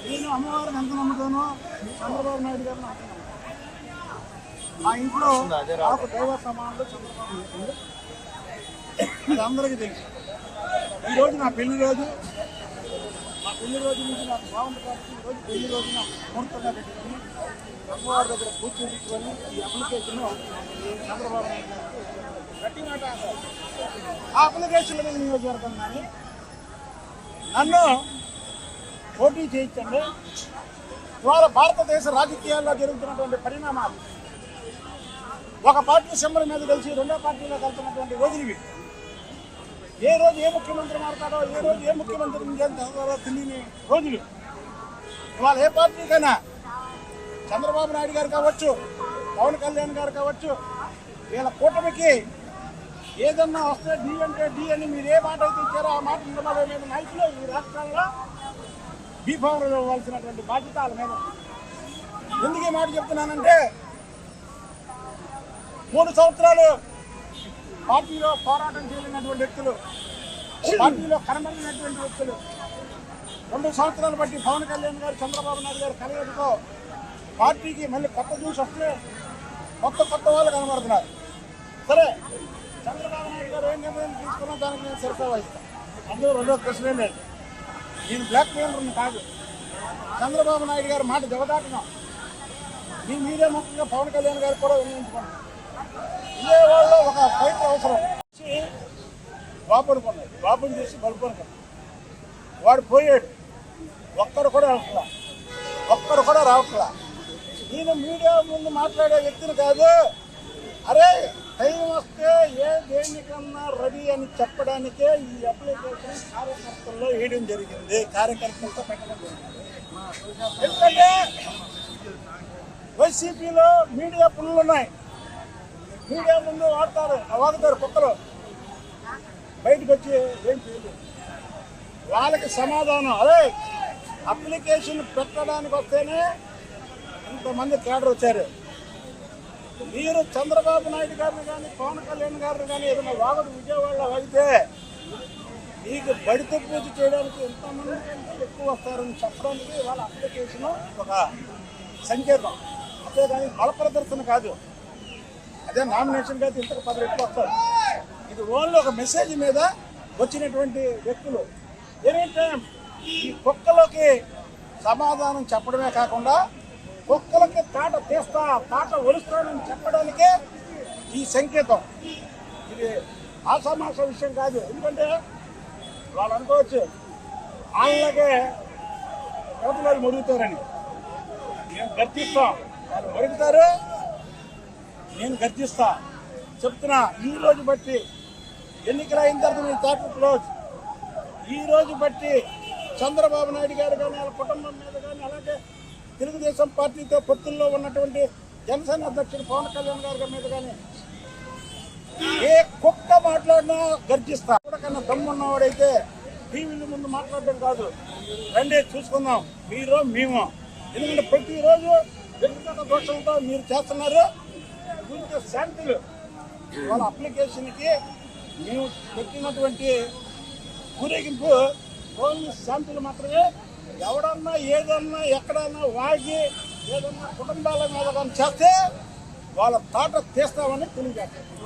నేను అమ్మవారిని ఎంత నమ్ముతానో చంద్రబాబు నాయుడు గారిని అంత నమ్ముతాను. మా ఇంట్లో నాకు దైవ సమానంలో చంద్రబాబు నాయుడు అది అందరికీ తెలుసు. ఈరోజు నా పెళ్లి రోజు, మా పెళ్లి రోజు నుంచి నాకు బాగుంది కాబట్టి ఈరోజు పెళ్లి రోజున ముహూర్తంగా పెట్టుకొని అమ్మవారి దగ్గర పూజ చేయించుకొని ఈ అప్లికేషన్ చంద్రబాబు నాయుడు గారికి గట్టి మాట ఆ అప్లికేషన్ మీద నియోజకవర్గం కానీ నన్ను పోటీ చేయించండి. ఇవాళ భారతదేశ రాజకీయాల్లో జరుగుతున్నటువంటి పరిణామాలు ఒక పార్టీ సింబల్ మీద కలిసి రెండో పార్టీలో కలుపుతున్నటువంటి రోజులు ఇవి. ఏ రోజు ఏ ముఖ్యమంత్రి మారుతాడో, ఏ రోజు ఏ ముఖ్యమంత్రి ఇంకేంటారో తెలియని రోజులు. ఇవాళ ఏ పార్టీకైనా చంద్రబాబు నాయుడు గారు కావచ్చు, పవన్ కళ్యాణ్ గారు కావచ్చు, వీళ్ళ కూటమికి ఏదన్నా వస్తే డి అంటే డి అని మీరు ఏ మాట అయితే ఇచ్చారో ఆ మాట నిలబడే మీద నాయకులు ఈ రాష్ట్రాల్లో బీఫాములు ఇవ్వాల్సినటువంటి బాధ్యత వాళ్ళ మీద. ఎందుకు ఈ మాట చెప్తున్నానంటే 3 సంవత్సరాలు పార్టీలో పోరాటం చేయలేనటువంటి వ్యక్తులు, పార్టీలో కనబడినటువంటి వ్యక్తులు 2 సంవత్సరాలు బట్టి పవన్ కళ్యాణ్ గారు, చంద్రబాబు నాయుడు గారు కలయికతో పార్టీకి మళ్ళీ కొత్త జ్యూస్ వస్తే కొత్త వాళ్ళు కనబడుతున్నారు. సరే, చంద్రబాబు నాయుడు గారు ఏం నిర్ణయం తీసుకున్నా దానికి నేను సరిగ్గా వహిస్తాను. అందులో రెండో ప్రశ్నే లేదు. నేను బ్లాక్ మెయిలర్ని కాదు. చంద్రబాబు నాయుడు గారు మాట జవదాటినా మీ మీడియా ముఖ్యంగా పవన్ కళ్యాణ్ గారు కూడా వినియోగించుకోండి. ఇదే వాళ్ళు ఒక ఫైట్ అవసరం బాపునుకున్నాడు, బాబుని చూసి బలుపునుకున్నాడు. వాడు పోయాడు, ఒక్కడు కూడా రావట్లా. నేను మీడియా ముందు మాట్లాడే వ్యక్తిని కాదు. అరే, టైం వస్తే దేనికన్నా రెడీ అని చెప్పడానికే ఈ అప్లికేషన్ కార్యకర్తల్లో వేయడం జరిగింది, కార్యకర్తలతో పెట్టడం జరిగింది. ఎందుకంటే వైసీపీలో మీడియా పుల్లు ఉన్నాయి. మీడియా ముందు వాగుతారు కుక్కలు, బయటకు వచ్చి ఏం చేయలేదు. వాళ్ళకి సమాధానం అదే అప్లికేషన్ పెట్టడానికి వస్తేనే ఇంతమంది కేడర్ వచ్చారు. మీరు చంద్రబాబు నాయుడు గారిని కానీ పవన్ కళ్యాణ్ గారిని కానీ ఏదైనా వాగుడు విజయవాడలో వాగితే మీకు బడితో పూజ చేయడానికి ఎంతమంది కంటే ఎక్కువ వస్తారని చెప్పడానికి వాళ్ళ అప్లికేషన్ ఒక సంకేతం. అంతేగాని బల ప్రదర్శన కాదు. అదే నామినేషన్ అయితే ఇంతకు 10 రెట్లు వస్తారు. ఇది ఓన్లీ ఒక మెసేజ్ మీద వచ్చినటువంటి వ్యక్తులు. ఎనీ టైం ఈ కుక్కలకి సమాధానం చెప్పడమే కాకుండా కుక్కలకి తాట ఒలుస్తానని చెప్పడానికే ఈ సంకేతం. ఇది ఆషామాష విషయం కాదు. ఎందుకంటే వాళ్ళు అనుకోవచ్చు వాళ్ళకే యువతలు మురుగుతారని. మేము గర్జిస్తాం, వాళ్ళు మురుగుతారు, నేను గర్జిస్తా. చెప్తున్నా, ఈ రోజు బట్టి ఎన్నికలు అయిన తర్వాత నేను థియేటర్ క్లోజ్. ఈ రోజు బట్టి చంద్రబాబు నాయుడు గారు కానీ వాళ్ళ కుటుంబం మీద కానీ, అలాగే తెలుగుదేశం పార్టీతో పొత్తుల్లో ఉన్నటువంటి జనసేన అధ్యక్షుడు పవన్ కళ్యాణ్ గారి మీద కానీ ఏ కుక్క మాట్లాడినా గర్జిస్తా. కన్నా దమ్మున్నవాడైతే టీవీల ముందు మాట్లాడడం కాదు, రండి చూసుకుందాం మీరు మేము. ఎందుకంటే ప్రతిరోజు వ్యక్తిగత దోషంతో మీరు చేస్తున్నారు. గురించి శాంతులు వాళ్ళ అప్లికేషన్కి మేము పెట్టినటువంటి ఊరేగింపు ఓన్లీ శాంతులు మాత్రమే. ఎవడన్నా ఏదన్నా ఎక్కడన్నా వాగి ఏదన్నా కుటుంబాల మీద కానీ చేస్తే వాళ్ళ తాట తీస్తామని తెలియజేస్తారు.